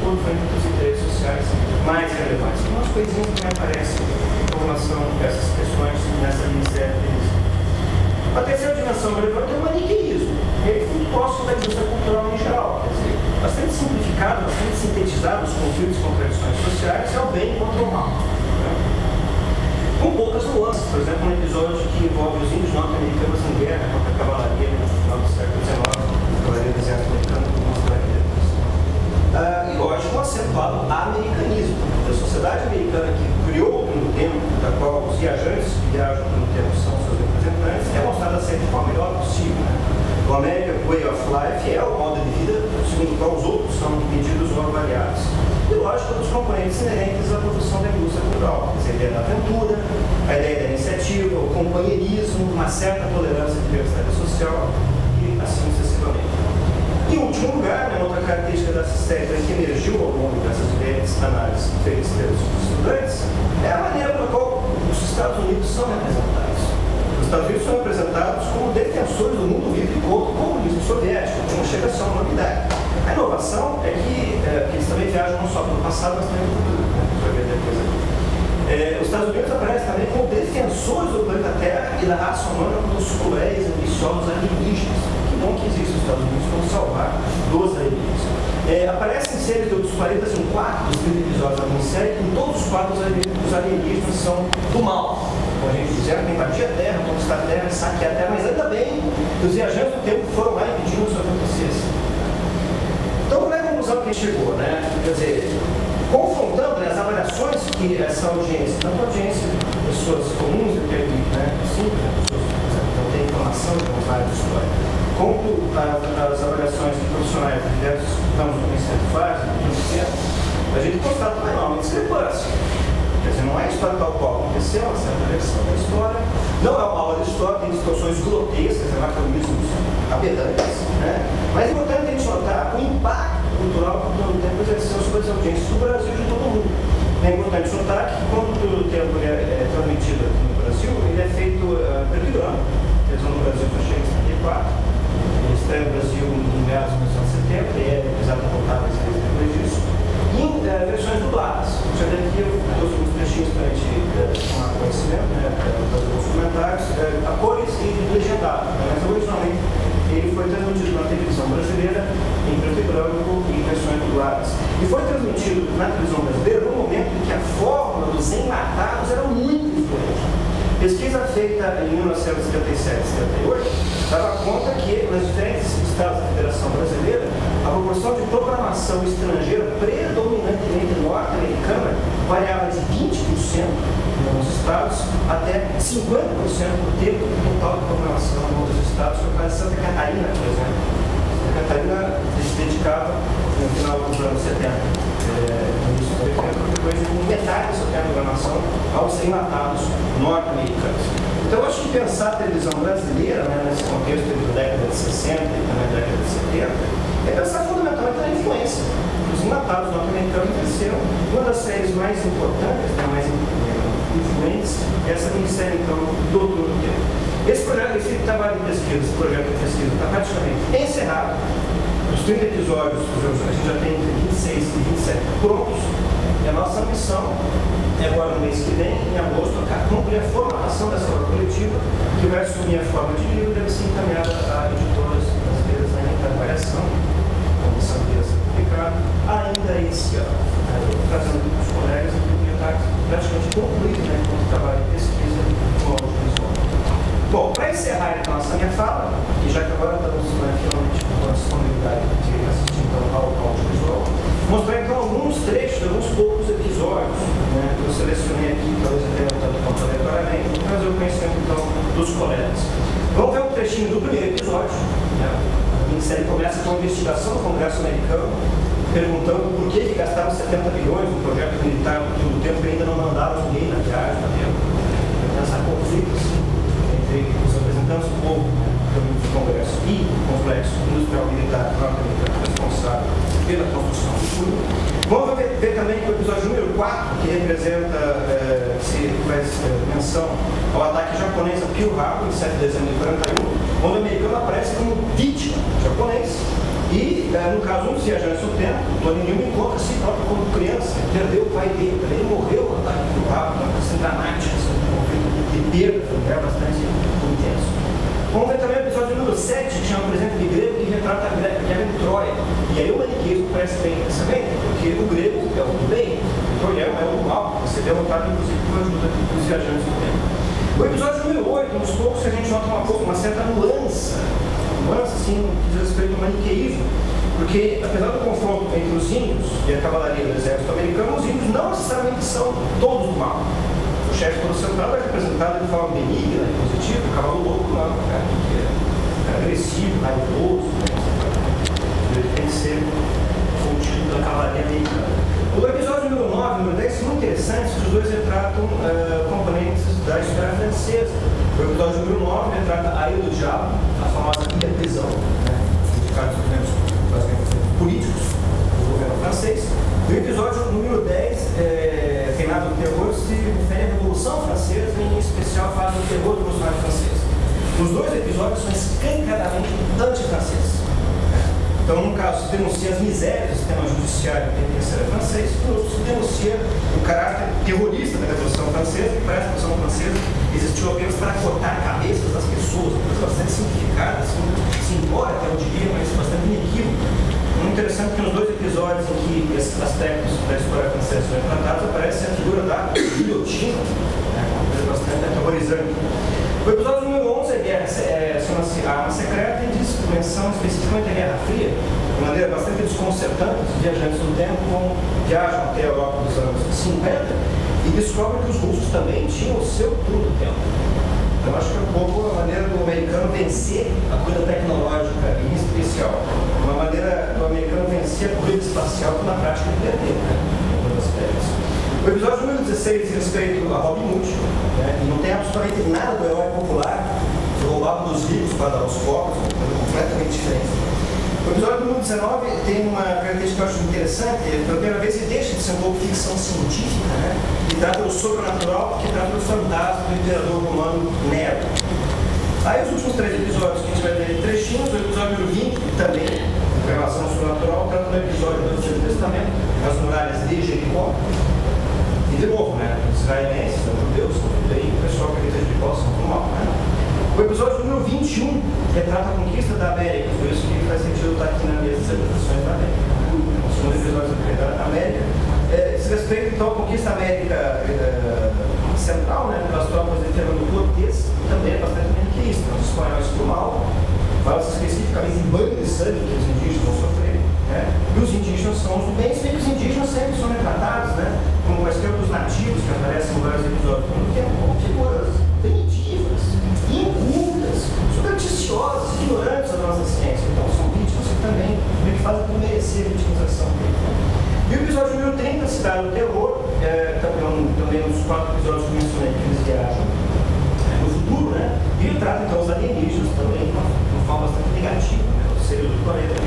todo foi entre os interesses sociais mais relevantes. Umas coisinhas que me aparecem com relação a essas questões nessa minissérie. A terceira dimensão relevante é o maniqueísmo. Ele foi próximo da indústria cultural em geral. Quer dizer, bastante simplificado, bastante sintetizado os conflitos e contradições sociais é o bem contra o mal. Né? Com poucas nuances. Por exemplo, um episódio que envolve os índios norte-americanos em guerra contra a cavalaria no final do século XIX, a cavalaria do exército americano, como mostrar aqui depois. E lógico, acentuado americanismo. A sociedade americana que criou o tempo, da qual os viajantes que viajam pelo tempo são seus representantes, é mostrada sempre com a melhor possível. Né? O American Way of Life é o modo de vida segundo o qual os outros são medidos ou avaliados. E lógico, dos componentes inerentes à produção da indústria cultural. A ideia da aventura, a ideia da iniciativa, o companheirismo, uma certa tolerância à diversidade social e assim sucessivamente. Em último lugar, uma outra característica dessa série que emergiu ao longo dessas diferentes análises feitas pelos estudantes é a maneira pela qual os Estados Unidos são representados. Os Estados Unidos são representados como defensores do mundo livre contra o comunismo soviético, que não chega a ser uma novidade. A inovação é que eles também viajam não só pelo passado, mas também pelo futuro. Né? Você vai ver depois aqui. Os Estados Unidos aparecem também como defensores do planeta Terra e da raça humana dos cruéis e ambiciosos alienígenas. Que bom que existe os Estados Unidos como salvar dos alienígenas. Aparecem séries de outros planetas em 4 dos 30 episódios da minissérie, e em todos os 4 os alienígenas são do mal. Como a gente fizeram, invadir a Terra, conquistar a Terra, saquear a Terra, mas ainda bem que os viajantes do tempo foram lá e pediram isso acontecesse. Então, qual é a conclusão que a gente chegou, né? Quer dizer, confrontando, né, as avaliações que essa audiência, tanto a audiência de pessoas comuns, né, simples, né, pessoas que não têm informação de uma área de história, quanto as avaliações de profissionais de diversos ramos do conhecimento fazem, a gente constata uma enorme discrepância. Quer dizer, não é a história tal qual aconteceu, uma certa versão da história, não é uma aula de história, tem distorções grotescas, anacronismos aberrantes, né? Mas é importante a gente notar o impacto cultural que o tempo exerceu sobre as audiências do Brasil e de todo mundo. É importante notar que quando o tempo é transmitido aqui no Brasil, ele é feito preto e branco. A televisão no Brasil já chega em 74, ele estreia no Brasil em meados de 1970, e é exato contáveis depois disso. E em versões dubladas. Já tem aqui alguns trechinhos para a gente tomar conhecimento, né, fazer alguns comentários, a cores e legendado. Mas originalmente ele foi transmitido na televisão brasileira em preto e branco e em versões dubladas. E foi transmitido na televisão brasileira no momento em que a fórmula dos enlatados era muito diferente. Pesquisa feita em 1977 e 78 dava conta que nos diferentes estados da Federação Brasileira a proporção de programação estrangeira predominantemente norte-americana variava de 20% em alguns estados até 50% do tempo total de programação em outros estados, como o caso de Santa Catarina, por exemplo. Santa Catarina se dedicava no final dos anos 70, no início de 80, depois de metade da sua programação aos enlatados norte-americanos. Então, eu acho que pensar a televisão brasileira, né, nesse contexto da década de 60 e também da década de 70, é pensar fundamentalmente na influência. Os enlatados norte-americanos cresceram. Uma das séries mais importantes, né, mais influentes, é essa minissérie, então, do Doutor do Tempo. Esse projeto, esse trabalho de pesquisa, esse projeto de pesquisa está praticamente encerrado. Os 30 episódios, a gente já tem entre 26 e 27 prontos. E a nossa missão é agora no mês que vem, em agosto, concluir a formatação dessa obra coletiva, que vai assumir a forma de livro e deve ser encaminhada a editoras brasileiras ainda em avaliação, a missão que ia ser publicada, ainda esse ano. Trazendo para os colegas, que já está praticamente concluído, né, com o trabalho de pesquisa no audiovisual. Bom, para encerrar então essa minha fala, e já que agora estamos finalmente com a disponibilidade de assistir então, ao audiovisual, mostrar então alguns trechos, alguns poucos episódios, né, que eu selecionei aqui, talvez até tanto quanto aleatoriamente, para trazer o conhecimento então dos colegas. Vamos ver um trechinho do primeiro episódio. Né? A minissérie começa com a investigação do Congresso americano, perguntando por que gastaram 70 bilhões no projeto militar do tempo que ainda não mandaram ninguém na viagem, tá vendo? Pensar conflitos entre os representantes do povo do Congresso e o complexo industrial militar norte-americano responsável pela construção do futuro. Vamos ver também que o episódio número 4, que representa, se faz menção ao ataque japonês a Pearl Harbor, em 7 de dezembro de 1941, onde o americano aparece como vítima japonês, E, no caso, um dos viajantes no tempo, o Newman encontra a si próprio como criança, perdeu o pai dele, ele morreu no barco, uma coisa dramática, de perda, foi bastante intenso. Vamos ver também o episódio número 7, que chama, por exemplo, de grego, que retrata a guerra de Troia. E aí o maniqueísmo parece bem, também, porque o grego é o do bem, o troiano é o do mal, você derrotado, inclusive, com a ajuda dos viajantes do tempo. O episódio número 8, uns poucos que a gente nota uma certa nuance, assim, que diz respeito ao maniqueísmo, porque, apesar do confronto entre os índios e a cavalaria do exército americano, os índios não necessariamente são todos do mal. O chefe central é representado de forma benigna e positiva, o cavalo louco não, cara, que é agressivo, raivoso, ele tem que ser contido da cavalaria americana. O episódio número 9 e número 10 são muito interessantes, os dois retratam componentes da história francesa. O episódio número 9 retrata a Ilha do Diabo, a famosa ilha de prisão, indicados políticos do governo francês. E o episódio número 10, Reinado do Terror, se refere à Revolução Francesa, e em especial fala do terror revolucionário francês. Os dois episódios são escancaradamente antifranceses. Então, num caso, se denuncia as misérias do sistema judiciário penitenciário francês, no outro se denuncia o caráter terrorista da Revolução Francesa, que parece que a Revolução Francesa existiu apenas para cortar cabeças das pessoas, uma coisa bastante simplificada, assim, simbólica, eu diria, mas bastante inequívoca. Muito interessante que nos dois episódios em que esses aspectos da história francesa são retratados, aparece a figura da guilhotina, uma coisa bastante aterrorizante. O episódio número 11 chama-se Arma Secreta e diz menção especificamente à Guerra Fria, de maneira bastante desconcertante. Os viajantes do tempo viajam até a Europa dos anos 50 e descobrem que os russos também tinham o seu turno do tempo. Então, acho que é um pouco a maneira do americano vencer a corrida tecnológica, em especial. Uma maneira do americano vencer a corrida espacial que na prática ele perdeu, em alguns aspectos. O episódio número 16 diz respeito a Robin Hood, e não tem absolutamente nada do herói popular que roubava dos ricos para dar aos pobres, uma coisa completamente diferente. O episódio número 19 tem uma característica que eu acho interessante, pela primeira vez ele deixa de ser um pouco ficção científica, e trata do sobrenatural, que trata do fantasma do imperador romano Nero. Aí os últimos 3 episódios que a gente vai ver em trechinhos, o episódio número 20 também, com relação ao sobrenatural, trata do episódio do Antigo Testamento, as muralhas de Jericó. E de novo, os israelenses, os judeus, o pessoal que acredita em Jericó são do mal. O episódio número 21 retrata a conquista da América, por isso que faz sentido estar aqui na mesa das apresentações da América. O segundo episódio da América. Se respeita então a conquista da América Central, pelas tropas de Fernando Cortés, também é bastante maniqueísta. Os espanhóis do mal, fala-se especificamente em banho de sangue que os indígenas vão sofrer. E os indígenas são os do bem, se bem que os indígenas sempre são retratados, como quaisquer outros nativos que aparecem em vários episódios do tempo, como figuras primitivas, incultas, supersticiosas, ignorantes da nossa ciência. Então são vítimas que também fazem por merecer a vitimização dele. E o episódio número 30, Cidade do Terror, também um dos 4 episódios que eu mencionei que eles viajam no futuro, e ele trata então os alienígenas também de uma forma bastante negativa, os seres do planeta